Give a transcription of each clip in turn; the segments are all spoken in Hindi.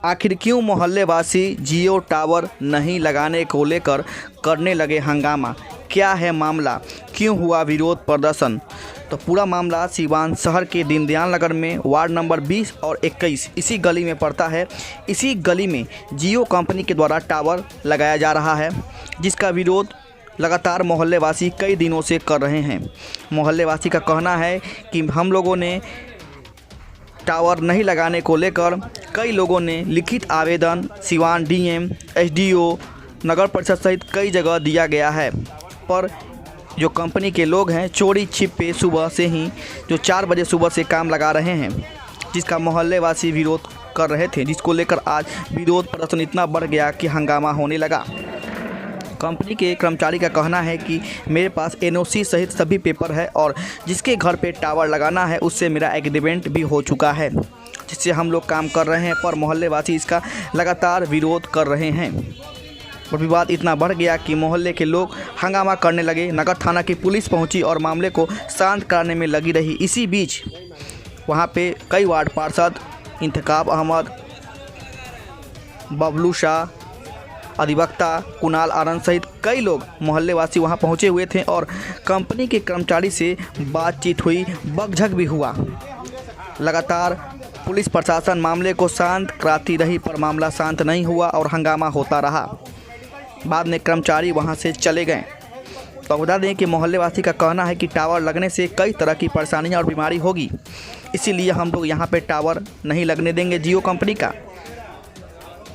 आखिर क्यों मोहल्ले वासी जियो टावर नहीं लगाने को लेकर करने लगे हंगामा? क्या है मामला? क्यों हुआ विरोध प्रदर्शन? तो पूरा मामला सिवान शहर के दीनदयाल नगर में वार्ड नंबर 20 और 21 इसी गली में पड़ता है। इसी गली में जियो कंपनी के द्वारा टावर लगाया जा रहा है, जिसका विरोध लगातार मोहल्ले वासी कई दिनों से कर रहे हैं। मोहल्ले वासी का कहना है कि हम लोगों ने टावर नहीं लगाने को लेकर कई लोगों ने लिखित आवेदन सिवान डीएम, एसडीओ, नगर परिषद सहित कई जगह दिया गया है, पर जो कंपनी के लोग हैं चोरी छिपे सुबह से ही जो 4 बजे सुबह से काम लगा रहे हैं, जिसका मोहल्ले वासी विरोध कर रहे थे, जिसको लेकर आज विरोध प्रदर्शन इतना बढ़ गया कि हंगामा होने लगा। कंपनी के कर्मचारी का कहना है कि मेरे पास एनओसी सहित सभी पेपर है और जिसके घर पे टावर लगाना है उससे मेरा एग्रीमेंट भी हो चुका है, जिससे हम लोग काम कर रहे हैं, पर मोहल्ले वासी इसका लगातार विरोध कर रहे हैं। और विवाद इतना बढ़ गया कि मोहल्ले के लोग हंगामा करने लगे। नगर थाना की पुलिस पहुंची और मामले को शांत कराने में लगी रही। इसी बीच वहां पे कई वार्ड पार्षद इंतखाब अहमद, बबलू शाह, अधिवक्ता कुणाल आनंद सहित कई लोग मोहल्ले वासी वहां पहुंचे हुए थे और कंपनी के कर्मचारी से बातचीत हुई, बकझक भी हुआ। लगातार पुलिस प्रशासन मामले को शांत कराती रही, पर मामला शांत नहीं हुआ और हंगामा होता रहा। बाद में कर्मचारी वहां से चले गए। तो बता दें कि मोहल्ले वासी का कहना है कि टावर लगने से कई तरह की परेशानियां और बीमारी होगी, इसीलिए हम लोग यहाँ पे टावर नहीं लगने देंगे जियो कंपनी का।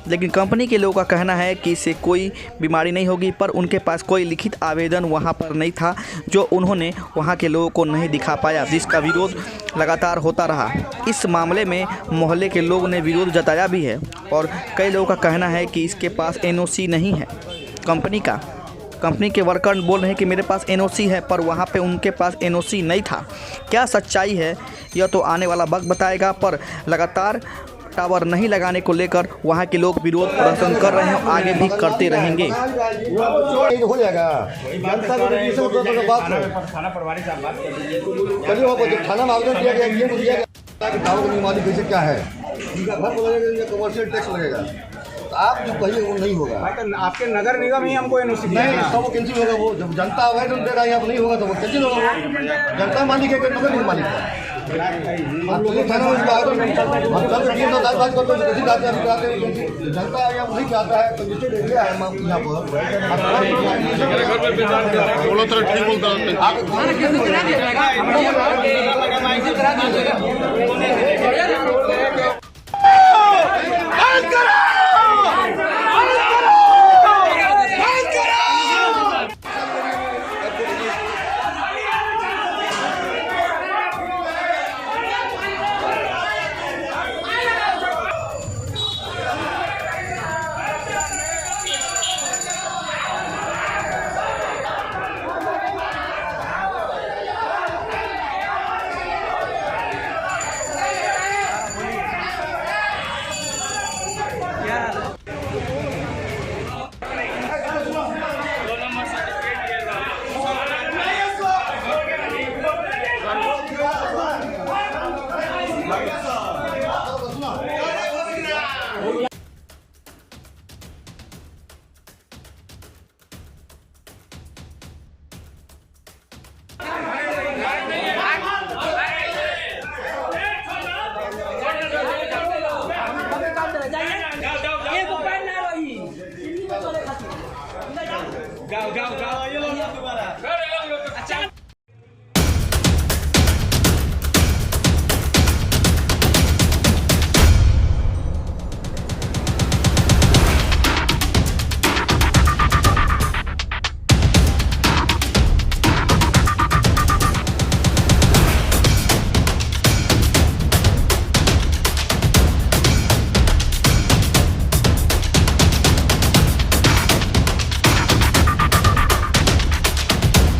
लेकिन कंपनी के लोगों का कहना है कि इससे कोई बीमारी नहीं होगी, पर उनके पास कोई लिखित आवेदन वहां पर नहीं था जो उन्होंने वहां के लोगों को नहीं दिखा पाया, जिसका विरोध लगातार होता रहा। इस मामले में मोहल्ले के लोगों ने विरोध जताया भी है और कई लोगों का कहना है कि इसके पास एनओसी नहीं है कंपनी का। कंपनी के वर्कर बोल रहे हैं कि मेरे पास एनओसी है, पर वहाँ पे उनके पास एनओसी नहीं था। क्या सच्चाई है यह तो आने वाला वक्त बताएगा, पर लगातार टावर नहीं लगाने को लेकर वहाँ के लोग विरोध प्रदर्शन कर रहे हैं, आगे भी करते रहेंगे। हो जाएगा जनता को थाना में आवेदन दिया गया टावर का मालिक कैसे क्या है, कमर्शियल टैक्स लगेगा, आप जो कहिए वो नहीं होगा। तो आपके नगर निगम ही हमको एनओसी नहीं, तो वो कैंसिल होगा। वो जब जनता आवेदन दे रहा है यहाँ नहीं होगा तो वो कैंसिल होगा। वो जनता मालिक है कि नगर निगम मालिक है? जनता यहाँ नहीं चाहता है तो जिससे एरिया है यहाँ पर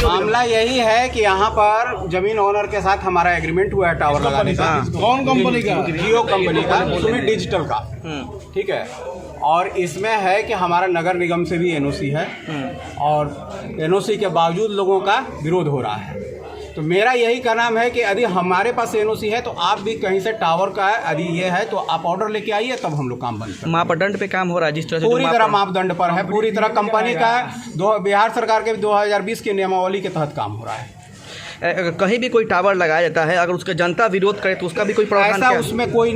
मामला यही है कि यहाँ पर जमीन ओनर के साथ हमारा एग्रीमेंट हुआ है टावर लगाने का। कौन कंपनी का? जियो कंपनी का, सुमित डिजिटल का। ठीक है, और इसमें है कि हमारा नगर निगम से भी एनओसी है और एनओसी के बावजूद लोगों का विरोध हो रहा है। तो मेरा यही कहना है कि यदि हमारे पास एनओसी है तो आप भी कहीं से टावर का यदि ये है तो आप ऑर्डर लेके आइए, तब हम लोग काम बंद करें। मापदंड पे काम हो रहा है जिस तरह से पूरी तरह मापदंड पर है, पूरी तरह कंपनी का बिहार सरकार के 2020 की नियमावली के तहत काम हो रहा है। कहीं भी कोई टावर लगाया जाता है, अगर उसका जनता विरोध करे तो उसका भी कोई प्रावधान ऐसा उसमें कोई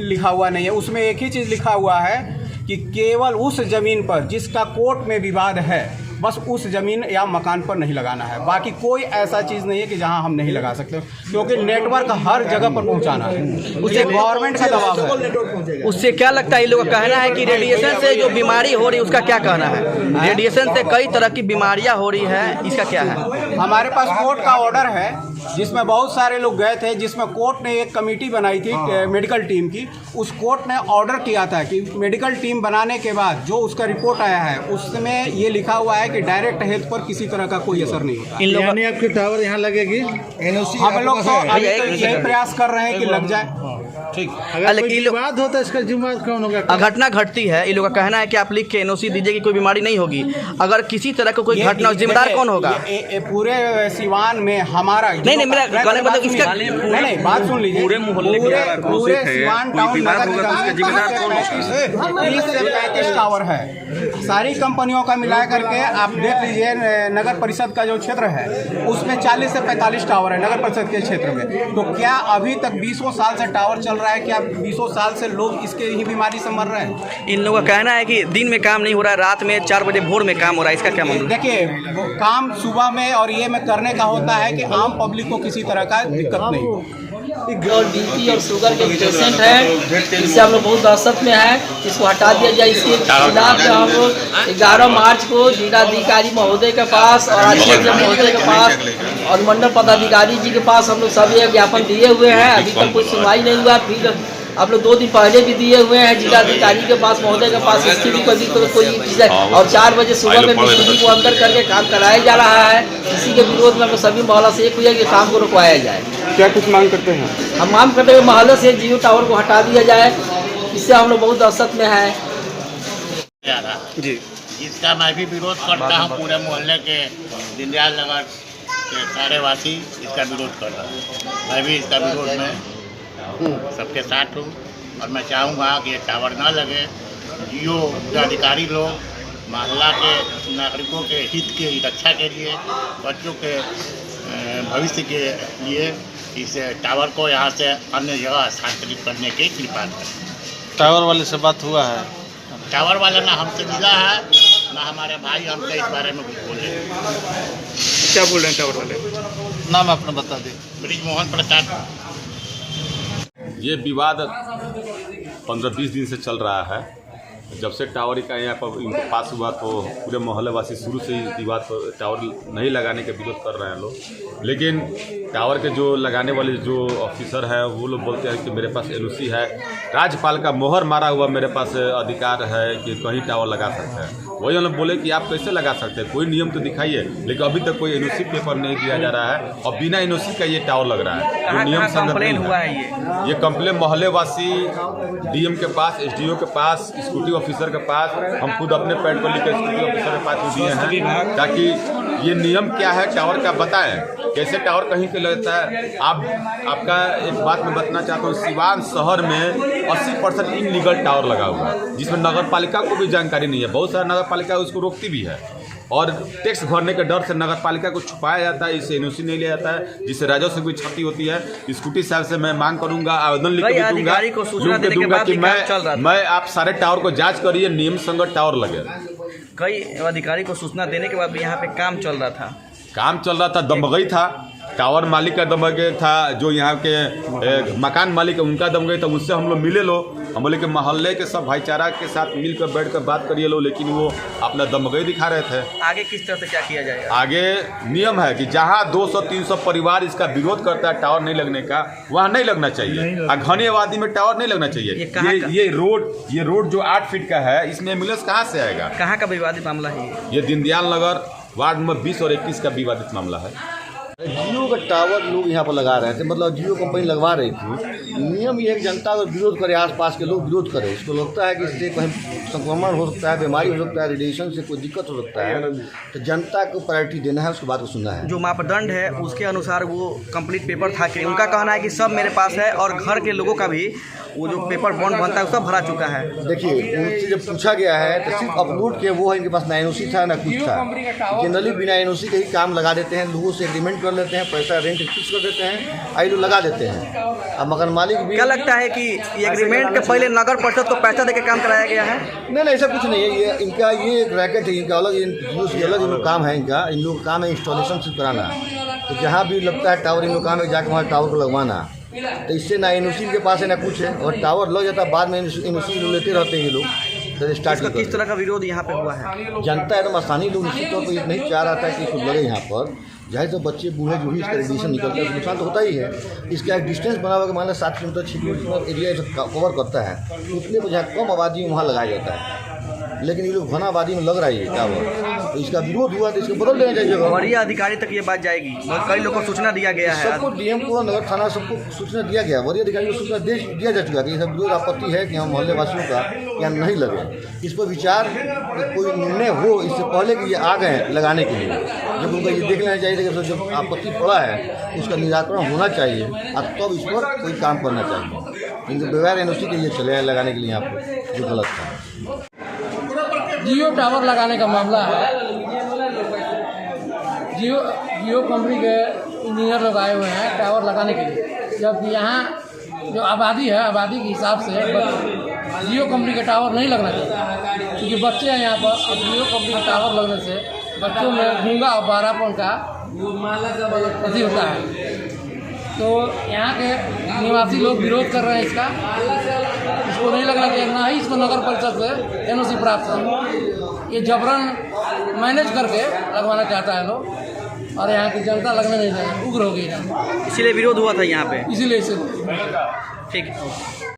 लिखा हुआ नहीं है। उसमें एक ही चीज़ लिखा हुआ है कि केवल उस ज़मीन पर जिसका कोर्ट में विवाद है, बस उस ज़मीन या मकान पर नहीं लगाना है। बाकी कोई ऐसा चीज़ नहीं है कि जहां हम नहीं लगा सकते, क्योंकि नेटवर्क हर जगह पर पहुंचाना है, उससे गवर्नमेंट का दबाव है। उससे क्या लगता है, इन लोगों का कहना है कि रेडिएशन से जो बीमारी हो रही है उसका क्या कहना है? रेडिएशन से कई तरह की बीमारियां हो रही है, इसका क्या है? हमारे पास कोर्ट का ऑर्डर है जिसमें बहुत सारे लोग गए थे, जिसमें कोर्ट ने एक कमेटी बनाई थी मेडिकल टीम की। उस कोर्ट ने ऑर्डर किया था कि मेडिकल टीम बनाने के बाद जो उसका रिपोर्ट आया है उसमें ये लिखा हुआ है कि डायरेक्ट हेल्थ पर किसी तरह का कोई असर नहीं होता। इन लोगों यानी आपकी टावर यहाँ लगेगी, एनओसी हम लोग तो अभी यही प्रयास कर रहे हैं कि लग जाए। ठीक, अगर कोई विवाद होता है इसका जिम्मेदार कौन होगा? घटना घटती है, इन लोगों का कहना है कि आप लिख के एनओसी दीजिए कि कोई बीमारी नहीं होगी। अगर किसी तरह का कोई घटना, जिम्मेदार कौन होगा? पूरे सिवान में हमारा नहीं, मेरा कहने का मतलब इसका नहीं, बात सुन लीजिए। पूरे सिवान टाउन नगर निगम 30 से 35 टावर है, सारी कंपनियों का मिला करके आप देख लीजिए। नगर परिषद का जो क्षेत्र है उसमें 40 से 45 टावर है नगर परिषद के क्षेत्र में। तो क्या अभी तक 20 साल से टावर चल रहा है? क्या 20 साल से लोग इसके ही बीमारी से मर रहे हैं? इन लोगों का कहना है कि दिन में काम नहीं हो रहा है, रात में 4 बजे भोर में काम हो रहा है, इसका क्या मतलब? देखिए, काम सुबह में और ये में करने का होता है कि आम पब्लिक को किसी तरह का दिक्कत नहीं हो। और बीपी और शुगर के पेशेंट हैं, इससे हम लोग बहुत दहशत में है, इसको हटा दिया जाए। इसके खिलाफ हम लोग 11 मार्च को जिलाधिकारी महोदय के पास और अध्यक्ष महोदय के पास और मंडल पदाधिकारी जी के पास हम लोग सभी ज्ञापन दिए हुए हैं। अभी तक कोई सुनवाई नहीं हुआ। फिर आप लोग 2 दिन पहले भी दिए हुए हैं जिलाधिकारी के पास, महोदय के पास। इसकी भी कभी कोई चीज़ है। और 4 बजे सुबह में मिस्त्री को अंदर करके काम कराया जा रहा है। इसी के विरोध में हम लोग सभी मोहल्ला से एक हुआ कि काम को रुकवाया जाए। क्या कुछ मांग करते हैं? हम मांग करते हैं मोहल्ले से जियो टावर को हटा दिया जाए, इससे हम लोग बहुत दहशत में है जी। इसका मैं भी विरोध करता हूँ। पूरे मोहल्ले के दीनदयाल नगर के सारे वासी इसका विरोध कर रहे हैं। मैं भी इसका विरोध में सबके साथ हूँ और मैं चाहूँगा कि ये टावर ना लगे। जियो के अधिकारी लोग मोहल्ला के नागरिकों के हित के रक्षा के लिए, बच्चों के भविष्य के लिए इस टावर को यहाँ से अन्य जगह स्थानांतरित करने की कृपा करें। टावर वाले से बात हुआ है? टावर वाला ना हमसे मिला है, ना हमारे भाई हमसे इस बारे में कुछ बोले। क्या बोल रहे हैं टावर वाले? नाम अपना बता दें। ब्रिजमोहन प्रसाद। ये विवाद 15-20 दिन से चल रहा है। जब से टावर का यहाँ पर इनको पास हुआ तो पूरे मोहल्ले वासी शुरू से ही विवाद पर टावर नहीं लगाने का विरोध कर रहे हैं लोग। लेकिन टावर के जो लगाने वाले जो ऑफिसर हैं वो लोग बोलते हैं कि मेरे पास एनओसी है, राज्यपाल का मोहर मारा हुआ मेरे पास अधिकार है कि कहीं टावर लगा सकते हैं। वही हम लोग बोले कि आप कैसे लगा सकते हैं, कोई नियम तो दिखाइए। लेकिन अभी तक कोई एनओसी पेपर नहीं दिया जा रहा है और बिना एनओसी का ये टावर लग रहा है, तो नियम संगत नहीं है। ये कंप्लेन मोहल्ले वासी डीएम के पास, एसडीओ के पास, स्कूटी ऑफिसर के पास, हम खुद अपने पैड पर लिखे स्कूटी ऑफिसर के पास दिए हैं ताकि ये नियम क्या है टावर का बताएं, कैसे टावर कहीं के लगता है। आपका एक बात मैं बताना चाहता हूँ, सिवान शहर में 80% इनलीगल टावर लगा हुआ है, जिसमें नगर पालिका को भी जानकारी नहीं है। बहुत सारा नगर पालिका उसको रोकती भी है और टैक्स भरने के डर से नगर पालिका को छुपाया जाता है, इससे एनओसी नहीं लिया जाता है, जिससे राजस्व से कोई क्षति होती है। स्कूटी साहब से मैं मांग करूंगा, आवेदन लिख के दूंगा कि मैं आप सारे टावर को जांच करिए, नियम संगत टावर लगे। कई अधिकारी को सूचना देने के बाद भी यहाँ पे काम चल रहा था, दमगई था, टावर मालिक का दमगई था, जो यहाँ के मकान मालिक है उनका दमगई था। उससे हम लोग मिले लो, हम बोले कि मोहल्ले के सब भाईचारा के साथ मिलकर बैठकर बात करिए लो, लेकिन वो अपना दमगई दिखा रहे थे। आगे किस तरह से क्या किया जाएगा? आगे नियम है कि जहाँ 200-300 परिवार इसका विरोध करता है टावर नहीं लगने का, वहाँ नहीं लगना चाहिए। घनी आबादी में टावर नहीं लगना चाहिए। ये रोड जो 8 फीट का है, इसमें एम्बुलेंस कहाँ से आएगा? कहाँ का विवादित मामला है ये दीनदयाल नगर वार्ड नंबर 20 और 21 का विवादित मामला है। जियो का टावर लोग यहाँ पर लगा रहे थे, मतलब जियो कंपनी लगवा रही थी। नियम ये है कि जनता अगर विरोध करे, आसपास के लोग विरोध करें, इसको लगता है कि इससे कहीं संक्रमण हो सकता है, बीमारी हो सकता है, रेडिएशन से कोई दिक्कत हो सकता है, तो जनता को प्रायोरिटी देना है, उसकी बात को सुनना है। जो मापदंड है उसके अनुसार वो कंप्लीट पेपर था कि उनका कहना है कि सब मेरे पास है और घर के लोगों का भी वो जो पेपर बॉन्ड बनता है सब भरा चुका है। देखिए, उनसे जब पूछा गया है तो सिर्फ अपलोड किया वो है, इनके पास ना एनओसी था ना कुछ था। जनरली बिना एनओसी के ही काम लगा देते हैं, लोगों से एग्रीमेंट कर लेते हैं, पैसा रेंट फिक्स कर देते हैं, आई लोग लगा देते हैं। अब मकान मालिक भी क्या लगता है कि ये एग्रीमेंट के पहले नगर परिषद को पैसा देकर काम कराया गया है? नहीं, ऐसा कुछ नहीं है। ये इनका ये एक रैकेट है, इनका अलग अलग काम है। इनका इन लोग का काम है इंस्टॉलेशन सिर्फ कराना। तो जहाँ भी लगता है टावर, इन लोग काम है जाके वहाँ टावर को लगवाना। तो इससे ना एनओसी के पास है ना कुछ है, और टावर लग जाता है बाद में एनओसी लेते रहते हैं ये लोग। तो स्टार्ट किस तरह का विरोध यहाँ पे हुआ है? जनता एकदम स्थानीय लोग निश्चित तौर पर नहीं चाह रहा था कि इसको लगे यहाँ पर। जाहिर तो बच्चे बूढ़े जो भी इसका रेडिएशन निकलता है, नुकसान तो होता ही है। इसका एक डिस्टेंस बना हुआ कि मान लो 7 किलोमीटर 6 किलोमीटर एरिया कवर करता है, उतने पर जहाँ कम आबादी वहाँ लगाया जाता है। लेकिन ये लोग घना आबादी में लग रहा है टावर, तो इसका विरोध हुआ तो इसको बदल देना चाहिए। वरीय अधिकारी तक ये बात जाएगी, कई लोगों को सूचना दिया गया है। सबको डीएम को, नगर थाना, सबको सूचना दिया गया। वरीय अधिकारी को सूचना दिया जा चुका है कि ये सब विरोध आपत्ति है कि हम मोहल्ले वासियों का यहाँ नहीं लगे। इस पर विचार कोई निर्णय हो इससे पहले कि ये आ गए लगाने के लिए, जब उनका ये देख लेना चाहिए कि जब आपत्ति पड़ा है उसका निराकरण होना चाहिए और तब इस पर कोई काम करना चाहिए। इनको बगैर एनओसी के लिए चले हैं लगाने के लिए यहाँ पर, जो गलत था। जियो टावर लगाने का मामला है। जियो कंपनी के इंजीनियर लोग आए हुए हैं टावर लगाने के लिए, जबकि यहाँ जो आबादी है, आबादी के हिसाब से जियो कंपनी के टावर नहीं लगना चाहिए, क्योंकि बच्चे हैं यहाँ पर। और जियो कंपनी के टावर लगने से बच्चों में गूंगा और बहरापन का अति होता है। तो यहाँ के निवासी लोग विरोध कर रहे हैं इसको नहीं लगना चाहिए, ना ही इसको नगर परिषद से एनओसी प्राप्त है। ये जबरन मैनेज करके लगवाना चाहता है लोग, और यहाँ की जनता लगने नहीं देना, उग्र हो गई है। इसीलिए विरोध हुआ था यहाँ पे, इसीलिए ठीक है।